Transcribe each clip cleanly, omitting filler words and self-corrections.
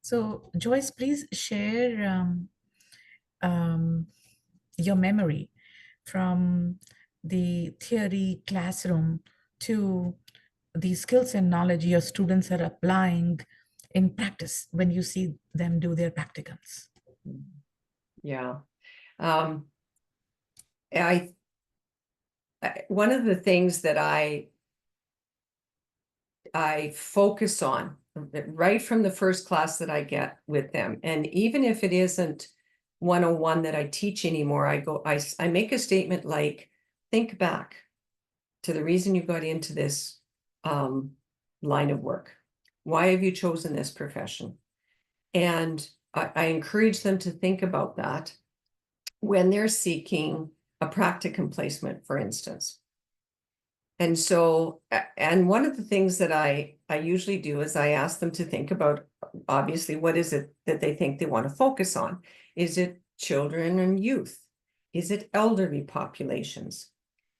So, Joyce, please share um, your memory from the theory classroom to the skills and knowledge your students are applying in practice when you see them do their practicums. Yeah. Um, I one of the things that I focus on right from the first class that I get with them, and even if it isn't 101 that I teach anymore, I make a statement like, think back to the reason you got into this line of work. Why have you chosen this profession? And I encourage them to think about that when they're seeking a practicum placement, for instance. And so, and one of the things that I usually do is I ask them to think about, obviously, what is it that they think they want to focus on? Is it children and youth? Is it elderly populations?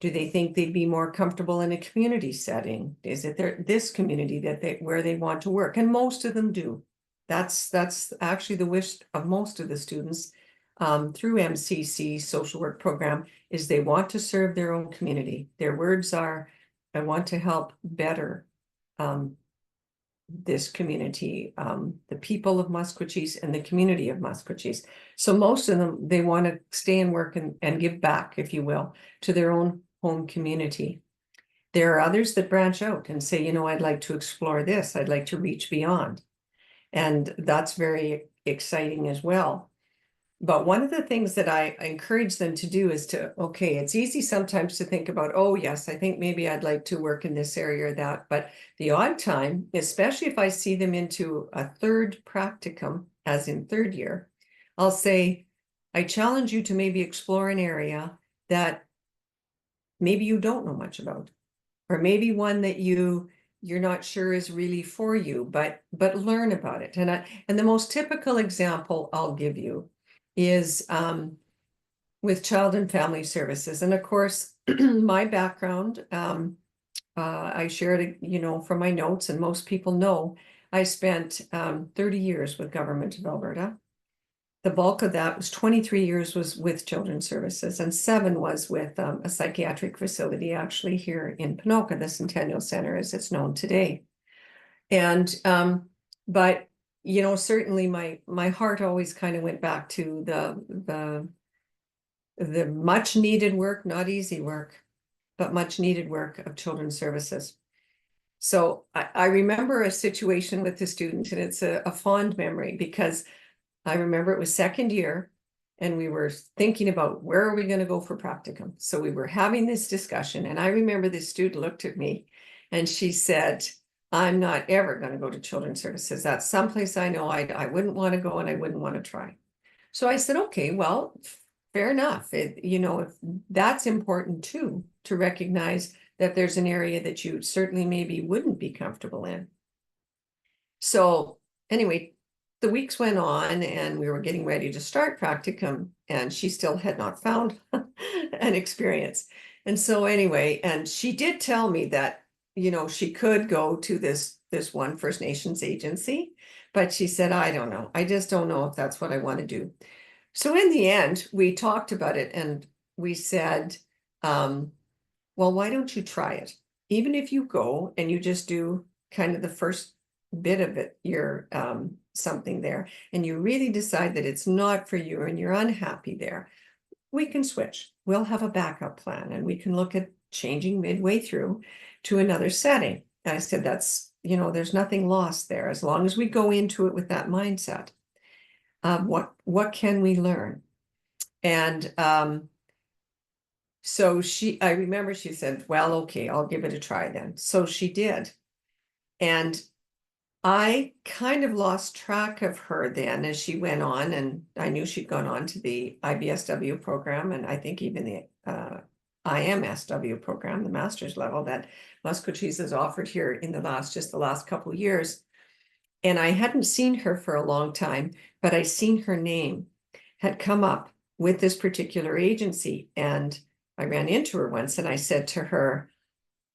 Do they think they'd be more comfortable in a community setting? Is it this community where they want to work? And most of them do. That's actually the wish of most of the students through MCC social work program, is they want to serve their own community. Their words are, I want to help better this community, the people of Maskwacis and the community of Maskwacis. So most of them, they want to stay and work and give back, if you will, to their own home community. There are others that branch out and say, I'd like to explore this. I'd like to reach beyond. And that's very exciting as well. But one of the things that I encourage them to do is okay, it's easy sometimes to think about, oh, yes, I think maybe I'd like to work in this area or that. But the odd time, especially if I see them into a third practicum, as in third year, I'll say, I challenge you to maybe explore an area that maybe you don't know much about, or maybe one that you're not sure is really for you, but learn about it. And the most typical example I'll give you is with child and family services. And of course, my background, I shared it, from my notes, and most people know I spent 30 years with Government of Alberta. The bulk of that was 23 years was with Children's Services, and 7 was with a psychiatric facility actually here in Ponoka, the Centennial Center as it's known today. And but certainly my heart always kind of went back to the much needed work, not easy work, but much needed work of Children's Services. So I remember a situation with the student, and it's a fond memory, because I remember it was second year and we were thinking about where are we going to go for practicum. So we were having this discussion, and I remember this student looked at me and she said, I'm not ever going to go to Children's Services. That's someplace I know I wouldn't want to go and I wouldn't want to try. So I said, okay, well, fair enough. If that's important too, to recognize that there's an area that you certainly maybe wouldn't be comfortable in. So anyway, the weeks went on and we were getting ready to start practicum, and she still had not found an experience. And so anyway, and she did tell me that, she could go to this one First Nations agency, but she said, I don't know. I just don't know if that's what I want to do. So in the end, we talked about it and we said, well, why don't you try it? Even if you go and you just do kind of the first bit of it, you're something there, and you really decide that it's not for you and you're unhappy there, we can switch. We'll have a backup plan and we can look at changing midway through to another setting. And I said, that's, there's nothing lost there as long as we go into it with that mindset. What can we learn? And so I remember she said, well, okay, I'll give it a try then. So she did. And I kind of lost track of her then as she went on, and I knew she'd gone on to the IBSW program, and I think even the IMSW program, the master's level that Maskwacis has offered here in the last couple of years. And I hadn't seen her for a long time, but I seen her name had come up with this particular agency, and I ran into her once and I said to her,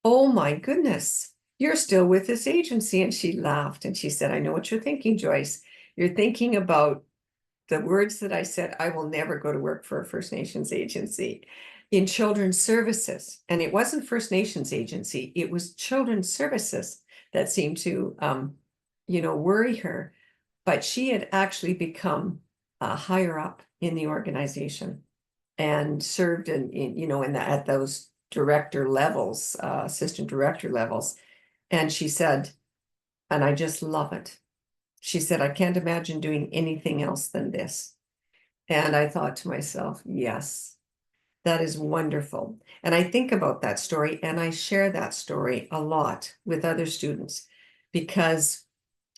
oh my goodness, you're still with this agency. And she laughed and she said, I know what you're thinking, Joyce. you're thinking about the words that I said. I will never go to work for a First Nations agency in children's services. And it wasn't First Nations agency, it was children's services that seemed to, worry her. But she had actually become higher up in the organization and served at those director levels, assistant director levels. And she said, and I just love it. She said, I can't imagine doing anything else than this. And I thought to myself, yes, that is wonderful. And I think about that story and I share that story a lot with other students, because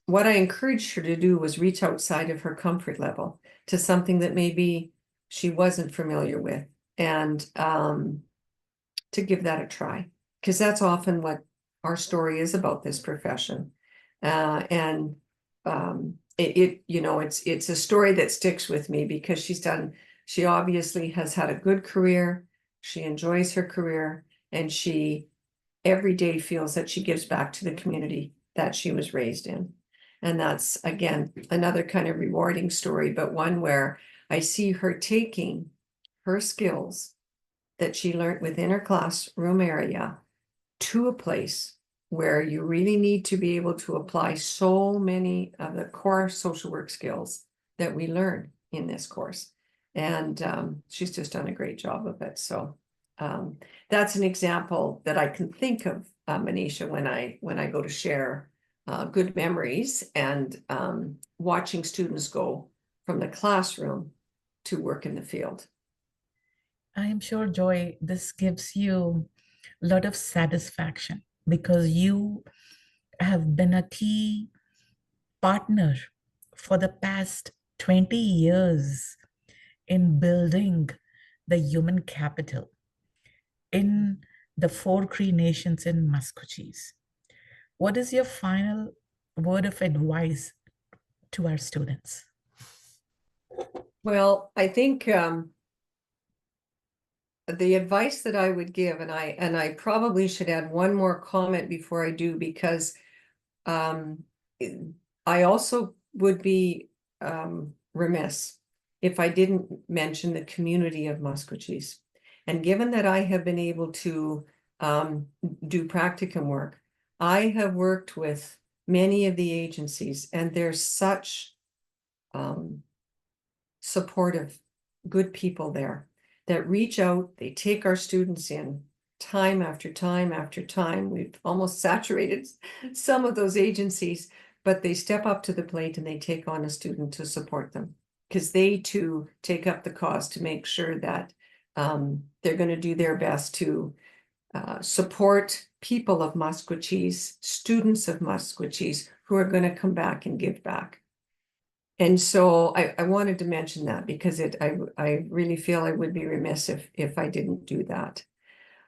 what I encouraged her to do was reach outside of her comfort level to something that maybe she wasn't familiar with, and to give that a try, because that's often what our story is about, this profession. And it's a story that sticks with me because she obviously has had a good career. She enjoys her career, and she every day feels that she gives back to the community that she was raised in. And that's, again, another kind of rewarding story, but one where I see her taking her skills that she learned within her classroom area to a place where you really need to be able to apply so many of the core social work skills that we learn in this course. And she's just done a great job of it. So that's an example that I can think of, Manisha, when I go to share good memories and watching students go from the classroom to work in the field. I am sure, Joy, this gives you a lot of satisfaction because you have been a key partner for the past 20 years in building the human capital in the four Cree nations in Musqueam. What is your final word of advice to our students? Well, I think the advice that I would give, and I probably should add one more comment before I do, because I also would be remiss if I didn't mention the community of Musqueam. And given that I have been able to do practicum work, I have worked with many of the agencies, and there's such supportive, good people there that reach out. They take our students in time after time after time. We've almost saturated some of those agencies, but they step up to the plate and they take on a student to support them, because they too take up the cause to make sure that they're going to do their best to support people of Musqueam, students of Musqueam, who are going to come back and give back. And so I wanted to mention that because I really feel I would be remiss if I didn't do that.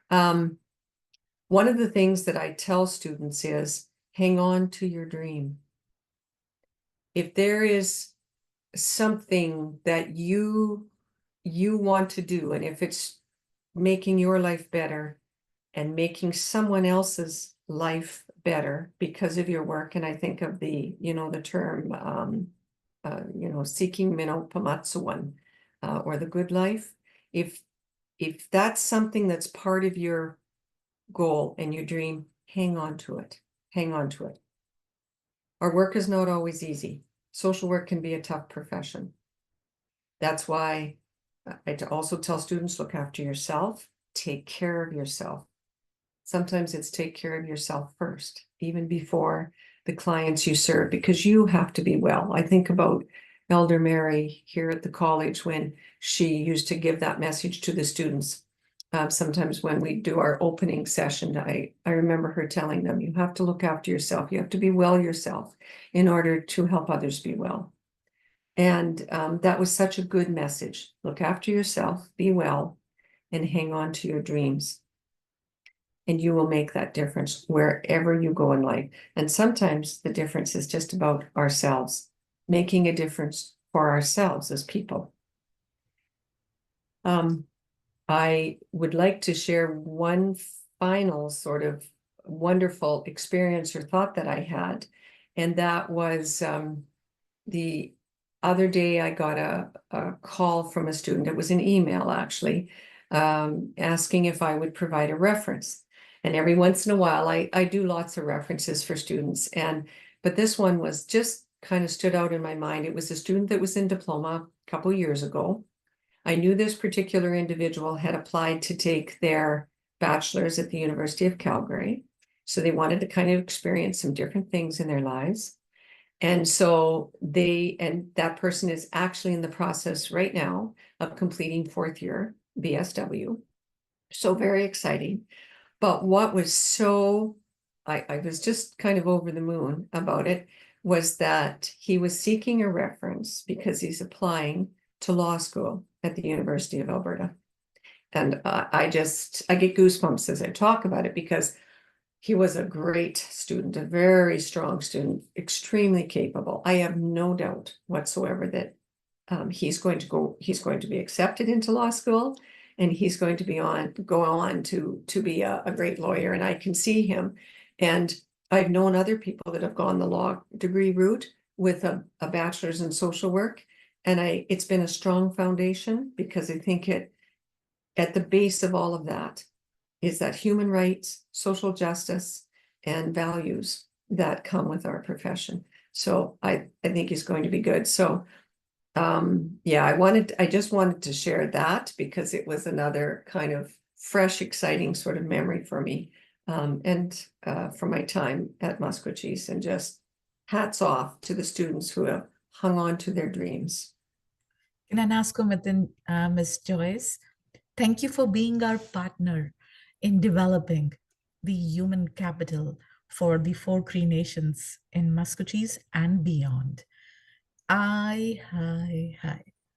One of the things that I tell students is hang on to your dream. If there is something that you want to do, and if it's making your life better and making someone else's life better because of your work, and I think of the term seeking Mino Pamatsuwan, or the good life. If that's something that's part of your goal and your dream, hang on to it. Hang on to it. Our work is not always easy. Social work can be a tough profession. That's why I also tell students, look after yourself, take care of yourself. Sometimes it's take care of yourself first, even before the clients you serve, because you have to be well. I think about Elder Mary here at the college when she used to give that message to the students. Sometimes when we do our opening session, I remember her telling them, you have to look after yourself. You have to be well yourself in order to help others be well. And that was such a good message. Look after yourself, be well, and hang on to your dreams. And you will make that difference wherever you go in life. And sometimes the difference is just about ourselves, making a difference for ourselves as people. I would like to share one final sort of wonderful experience or thought that I had. And that was the other day I got a call from a student. It was an email actually, asking if I would provide a reference. And every once in a while, I do lots of references for students. But this one was just kind of stood out in my mind. It was a student that was in diploma a couple years ago. I knew this particular individual had applied to take their bachelor's at the University of Calgary. So they wanted to kind of experience some different things in their lives. And so that person is actually in the process right now of completing fourth year BSW. So very exciting. But what was I was just kind of over the moon about it, was that he was seeking a reference because he's applying to law school at the University of Alberta. And I get goosebumps as I talk about it, because he was a great student, a very strong student, extremely capable. I have no doubt whatsoever that he's going to be accepted into law school, and he's going to go on to be a great lawyer. And I can see him. And I've known other people that have gone the law degree route with a bachelor's in social work. And it's been a strong foundation, because I think at the base of all of that is that human rights, social justice, and values that come with our profession. So I think he's going to be good. So yeah, I just wanted to share that, because it was another kind of fresh, exciting sort of memory for me, and for my time at Maskwacis, and just hats off to the students who have hung on to their dreams. Can I ask within Ms. Joyce? Thank you for being our partner in developing the human capital for the 4 Cree Nations in Maskwacis and beyond. Aye, hi, hi.